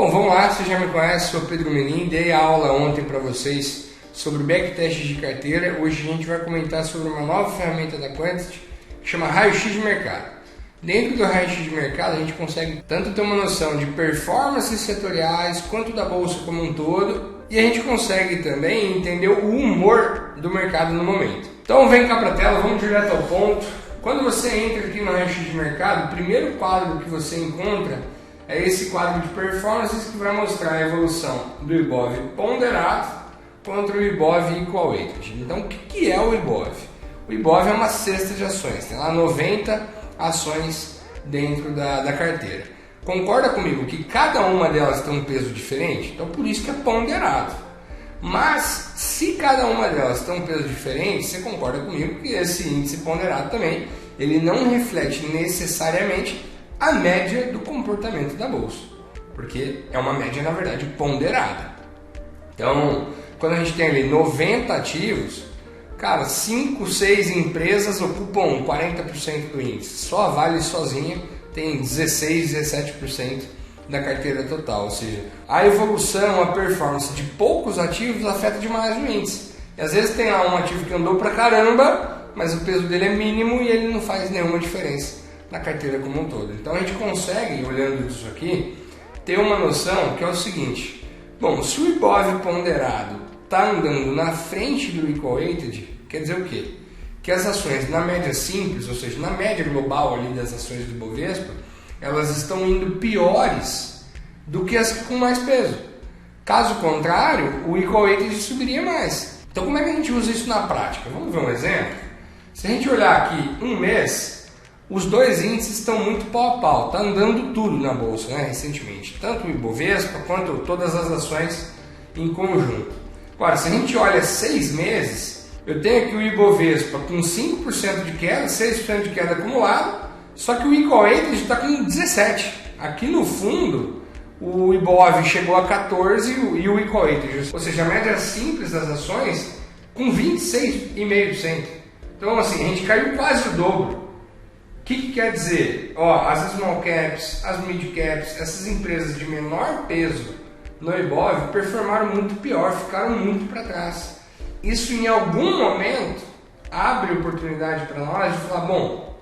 Bom, vamos lá, você já me conhece, sou Pedro Menin, dei aula ontem para vocês sobre backtest de carteira. Hoje a gente vai comentar sobre uma nova ferramenta da Quantity que chama raio-x de mercado. Dentro do raio-x de mercado a gente consegue tanto ter uma noção de performances setoriais quanto da bolsa como um todo, e a gente consegue também entender o humor do mercado no momento. Então vem cá para a tela, vamos direto ao ponto. Quando você entra aqui no raio-x de mercado, o primeiro quadro que você encontra é esse quadro de performances que vai mostrar a evolução do IBOV ponderado contra o IBOV equal weighted. Então o que é o IBOV? O IBOV é uma cesta de ações, tem lá 90 ações dentro da carteira. Concorda comigo que cada uma delas tem um peso diferente? Então por isso que é ponderado. Mas se cada uma delas tem um peso diferente, você concorda comigo que esse índice ponderado também, ele não reflete necessariamente a média do comportamento da bolsa, porque é uma média, na verdade, ponderada. Então, quando a gente tem ali 90 ativos, cara, 5, 6 empresas ocupam 40% do índice. Só a Vale sozinha tem 16, 17% da carteira total. Ou seja, a evolução, a performance de poucos ativos afeta demais o índice. E às vezes tem lá um ativo que andou pra caramba, mas o peso dele é mínimo e ele não faz nenhuma diferença na carteira como um todo. Então a gente consegue, olhando isso aqui, ter uma noção que é o seguinte: bom, se o IBOV ponderado está andando na frente do equal weighted, quer dizer o quê? Que as ações na média simples, ou seja, na média global ali das ações do Ibovespa, elas estão indo piores do que as com mais peso. Caso contrário, o equal weighted subiria mais. Então como é que a gente usa isso na prática? Vamos ver um exemplo? Se a gente olhar aqui um mês, os dois índices estão muito pau a pau, está andando tudo na bolsa, né, recentemente, tanto o Ibovespa quanto todas as ações em conjunto. Agora, se a gente olha 6 meses, eu tenho aqui o Ibovespa com 5% de queda, 6% de queda acumulado, só que o equal weighted está com 17%. Aqui no fundo, o IBOV chegou a 14% e o equal weighted, ou seja, a média simples das ações, com 26,5%. Então, assim, a gente caiu quase o dobro. O que quer dizer? As small caps, as mid caps, essas empresas de menor peso no IBOV performaram muito pior, ficaram muito para trás. Isso em algum momento abre oportunidade para nós de falar, bom,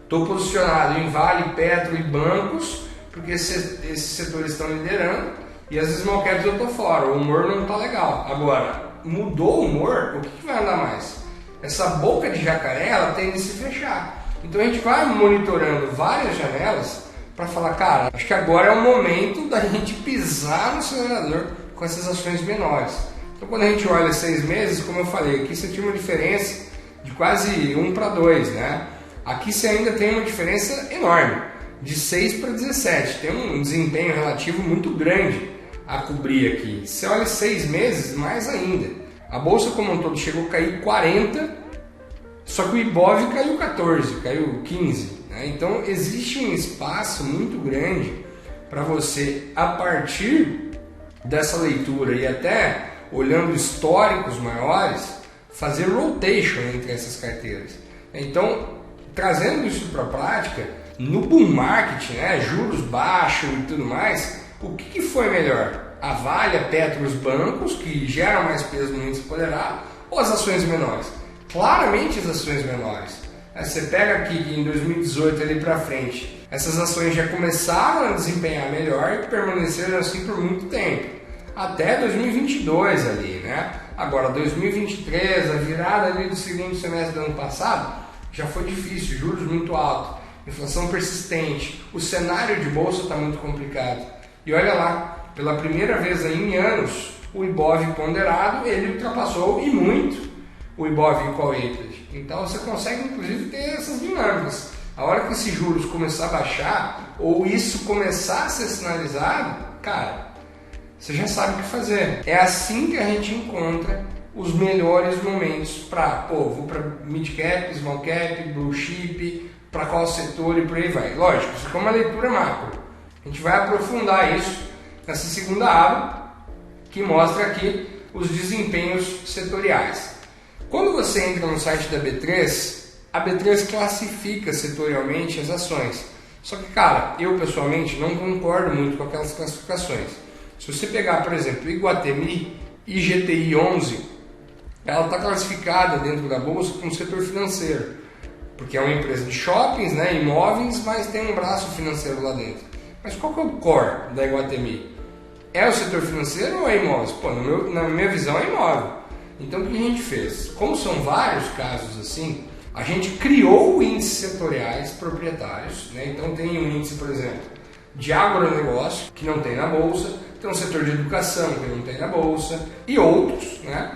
estou posicionado em Vale, Petro e bancos, porque esses setores estão liderando, e as small caps eu estou fora, o humor não está legal. Agora, mudou o humor, o que vai andar mais? Essa boca de jacaré, ela tende a se fechar. Então a gente vai monitorando várias janelas para falar, cara, acho que agora é o momento da gente pisar no acelerador com essas ações menores. Então quando a gente olha 6 meses, como eu falei, aqui você tinha uma diferença de quase 1 para 2, né? Aqui você ainda tem uma diferença enorme, de 6 para 17, tem um desempenho relativo muito grande a cobrir aqui. Se você olha 6 meses, mais ainda. A bolsa como um todo chegou a cair 40%, só que o IBOV caiu 14%, caiu 15%. Né? Então existe um espaço muito grande para você, a partir dessa leitura e até olhando históricos maiores, fazer rotation entre essas carteiras. Então, trazendo isso para a prática, no bull market, né, juros baixos e tudo mais, o que foi melhor? A Vale, a Petro, os bancos, que geram mais peso no índice ponderado, ou as ações menores? Claramente as ações menores. Você pega aqui que em 2018 ali para frente, essas ações já começaram a desempenhar melhor e permaneceram assim por muito tempo. Até 2022 ali, né? Agora 2023, a virada ali do segundo semestre do ano passado, já foi difícil, juros muito altos, inflação persistente, o cenário de bolsa está muito complicado. E olha lá, pela primeira vez aí em anos, o IBOV ponderado, ele ultrapassou e muito o IBOV equal weighted. Então você consegue inclusive ter essas dinâmicas. A hora que esses juros começar a baixar, ou isso começar a ser sinalizado, cara, você já sabe o que fazer. É assim que a gente encontra os melhores momentos para, vou para mid cap, small cap, blue chip, para qual setor e por aí vai. Lógico, isso aqui é uma leitura macro. A gente vai aprofundar isso nessa segunda aba, que mostra aqui os desempenhos setoriais. Quando você entra no site da B3, a B3 classifica setorialmente as ações. Só que, cara, eu pessoalmente não concordo muito com aquelas classificações. Se você pegar, por exemplo, Iguatemi IGTI 11, ela está classificada dentro da bolsa como setor financeiro, porque é uma empresa de shoppings, né, imóveis, mas tem um braço financeiro lá dentro. Mas qual que é o core da Iguatemi? É o setor financeiro ou é imóveis? Pô, na minha visão é imóvel. Então o que a gente fez? Como são vários casos assim, a gente criou índices setoriais proprietários, né? Então tem um índice, por exemplo, de agronegócio, que não tem na bolsa, tem um setor de educação, que não tem na bolsa, e outros, né?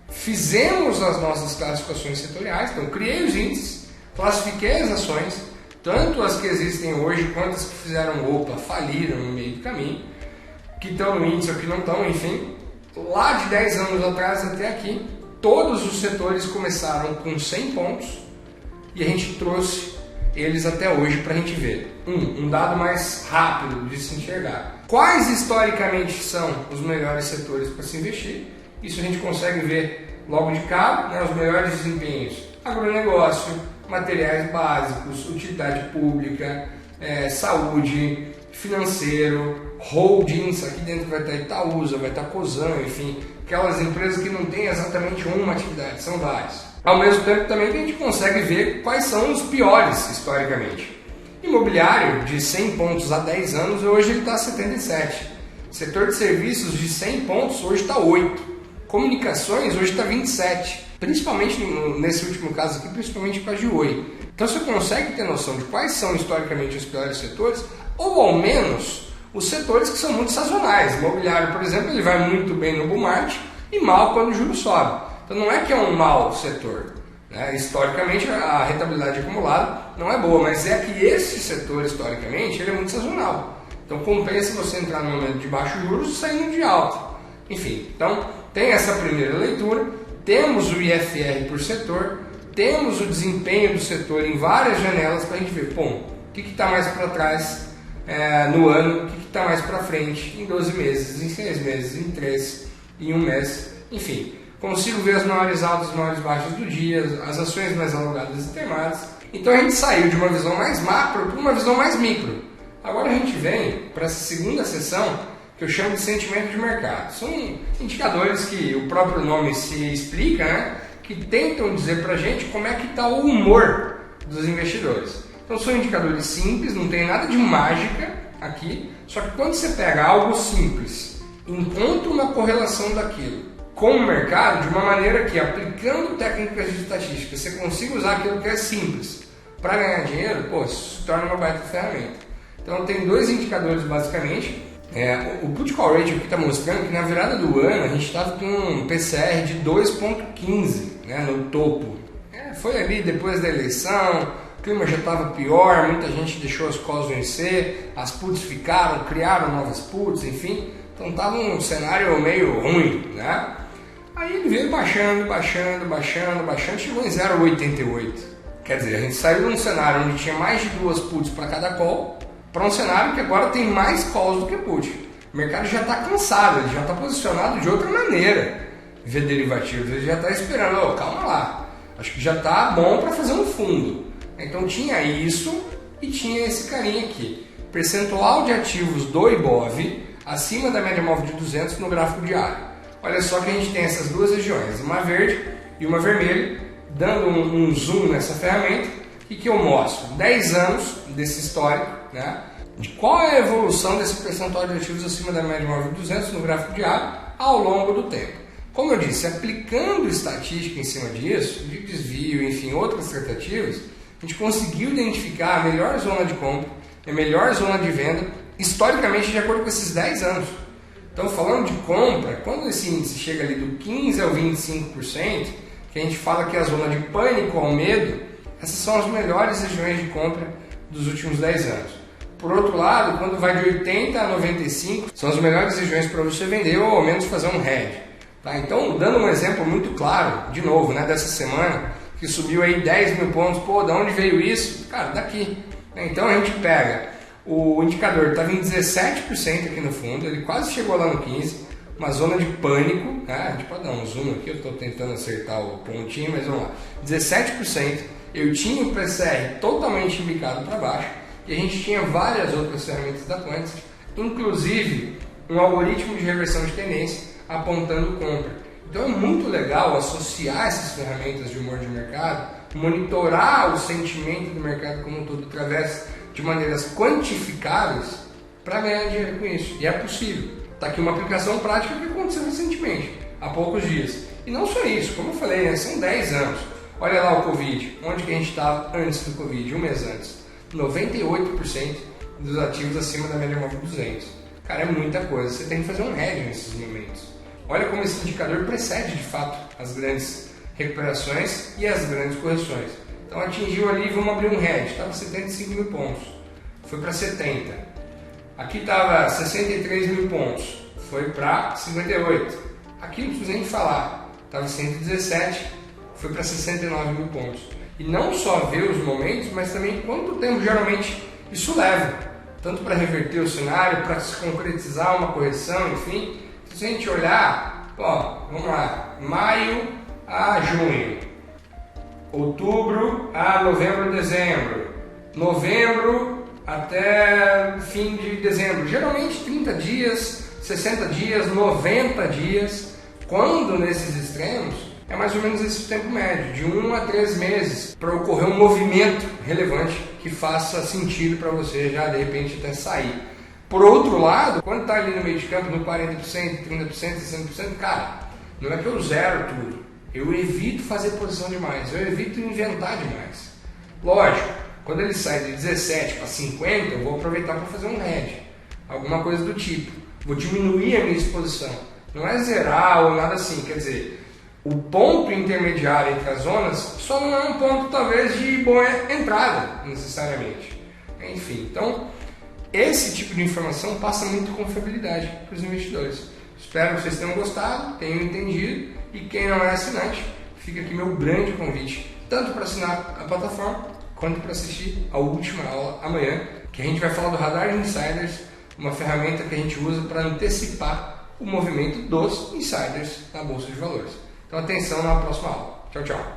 Fizemos as nossas classificações setoriais, então criei os índices, classifiquei as ações, tanto as que existem hoje quanto as que fizeram faliram no meio do caminho, que estão no índice ou que não estão, enfim. Lá de 10 anos atrás até aqui, todos os setores começaram com 100 pontos e a gente trouxe eles até hoje para a gente ver. Um dado mais rápido de se enxergar. Quais historicamente são os melhores setores para se investir? Isso a gente consegue ver logo de cara, né, os melhores desempenhos. Agronegócio, materiais básicos, utilidade pública, saúde, financeiro, holdings, aqui dentro vai estar Itaúsa, vai estar Cosan, enfim, aquelas empresas que não têm exatamente uma atividade, são várias. Ao mesmo tempo também que a gente consegue ver quais são os piores historicamente. Imobiliário de 100 pontos há 10 anos, hoje ele está a 77. Setor de serviços de 100 pontos, hoje está 8. Comunicações, hoje está 27. Principalmente nesse último caso aqui, principalmente com a de Oi. Então você consegue ter noção de quais são historicamente os piores setores, ou ao menos os setores que são muito sazonais. Imobiliário, por exemplo, ele vai muito bem no bull market e mal quando o juro sobe. Então não é que é um mau setor, né? Historicamente a rentabilidade acumulada não é boa, mas é que esse setor historicamente ele é muito sazonal. Então compensa você entrar no momento de baixo juros saindo de alta. Enfim, então tem essa primeira leitura, temos o IFR por setor, temos o desempenho do setor em várias janelas para a gente ver, o que está mais para trás no ano, o que está mais para frente em 12 meses, em 6 meses, em 3, em 1 mês, enfim. Consigo ver as maiores altas e maiores baixas do dia, as ações mais alongadas e termadas. Então a gente saiu de uma visão mais macro para uma visão mais micro. Agora a gente vem para essa segunda sessão que eu chamo de sentimento de mercado. São indicadores que o próprio nome se explica, né? Que tentam dizer para a gente como é que está o humor dos investidores. Então são indicadores simples, não tem nada de mágica aqui, só que quando você pega algo simples, encontra uma correlação daquilo com o mercado de uma maneira que, aplicando técnicas de estatística, você consiga usar aquilo que é simples para ganhar dinheiro, isso se torna uma baita ferramenta. Então tem dois indicadores basicamente. O put call ratio aqui está mostrando que na virada do ano a gente estava com um PCR de 2,15, né, no topo. Foi ali depois da eleição, o clima já estava pior, muita gente deixou as calls vencer, as puts ficaram, criaram novas puts, enfim. Então estava um cenário meio ruim, né? Aí ele veio baixando, chegou em 0,88. Quer dizer, a gente saiu de um cenário onde tinha mais de 2 puts para cada call, para um cenário que agora tem mais calls do que put. O mercado já está cansado, ele já está posicionado de outra maneira ver derivativos, ele já está esperando, calma lá, acho que já está bom para fazer um fundo. Então tinha isso e tinha esse carinha aqui, percentual de ativos do Ibov acima da média móvel de 200 no gráfico diário. Olha só que a gente tem essas duas regiões, uma verde e uma vermelha, dando um zoom nessa ferramenta, e que eu mostro 10 anos desse histórico, né, de qual é a evolução desse percentual de ativos acima da média móvel de 200 no gráfico diário ao longo do tempo. Como eu disse, aplicando estatística em cima disso, de desvio, enfim, outras tratativas, a gente conseguiu identificar a melhor zona de compra, a melhor zona de venda, historicamente de acordo com esses 10 anos. Então, falando de compra, quando esse índice chega ali do 15% ao 25%, que a gente fala que é a zona de pânico ao medo, essas são as melhores regiões de compra dos últimos 10 anos. Por outro lado, quando vai de 80% a 95%, são as melhores regiões para você vender ou ao menos fazer um hedge. Tá? Então, dando um exemplo muito claro, de novo, né, dessa semana, que subiu aí 10 mil pontos, de onde veio isso? Cara, daqui. Então a gente pega... O indicador estava em 17% aqui no fundo, ele quase chegou lá no 15%, uma zona de pânico, né? A gente pode dar um zoom aqui, eu estou tentando acertar o pontinho, mas vamos lá. 17%, eu tinha o PCR totalmente embicado para baixo e a gente tinha várias outras ferramentas da Quantity, inclusive um algoritmo de reversão de tendência apontando compra. Então é muito legal associar essas ferramentas de humor de mercado, monitorar o sentimento do mercado como um todo através de maneiras quantificáveis para ganhar dinheiro com isso. E é possível. Está aqui uma aplicação prática que aconteceu recentemente, há poucos dias. E não só isso, como eu falei, né, são 10 anos. Olha lá o Covid, onde que a gente estava antes do Covid, um mês antes. 98% dos ativos acima da média móvel 200. Cara, é muita coisa. Você tem que fazer um hedge nesses momentos. Olha como esse indicador precede, de fato, as grandes recuperações e as grandes correções. Então atingiu ali, vamos abrir um hedge, estava 75 mil pontos, foi para 70. Aqui estava 63 mil pontos, foi para 58. Aqui não precisa nem falar, estava 117, foi para 69 mil pontos. E não só ver os momentos, mas também quanto tempo geralmente isso leva, tanto para reverter o cenário, para se concretizar uma correção, enfim. Se a gente olhar, ó, vamos lá, maio a junho, outubro a novembro, dezembro, novembro até fim de dezembro, geralmente 30 dias, 60 dias, 90 dias, quando nesses extremos é mais ou menos esse tempo médio, de 1 a 3 meses, para ocorrer um movimento relevante que faça sentido para você já de repente até sair. Por outro lado, quando está ali no meio de campo, no 40%, 30%, 60%, cara, não é que eu zero tudo. Eu evito fazer posição demais, eu evito inventar demais. Lógico, quando ele sai de 17 para 50, eu vou aproveitar para fazer um hedge, alguma coisa do tipo. Vou diminuir a minha exposição. Não é zerar ou nada assim, quer dizer, o ponto intermediário entre as zonas só não é um ponto talvez de boa entrada, necessariamente. Enfim, então esse tipo de informação passa muito confiabilidade para os investidores. Espero que vocês tenham gostado, tenham entendido, e quem não é assinante, fica aqui meu grande convite, tanto para assinar a plataforma, quanto para assistir a última aula amanhã, que a gente vai falar do Radar de Insiders, uma ferramenta que a gente usa para antecipar o movimento dos insiders na Bolsa de Valores. Então atenção na próxima aula. Tchau, tchau.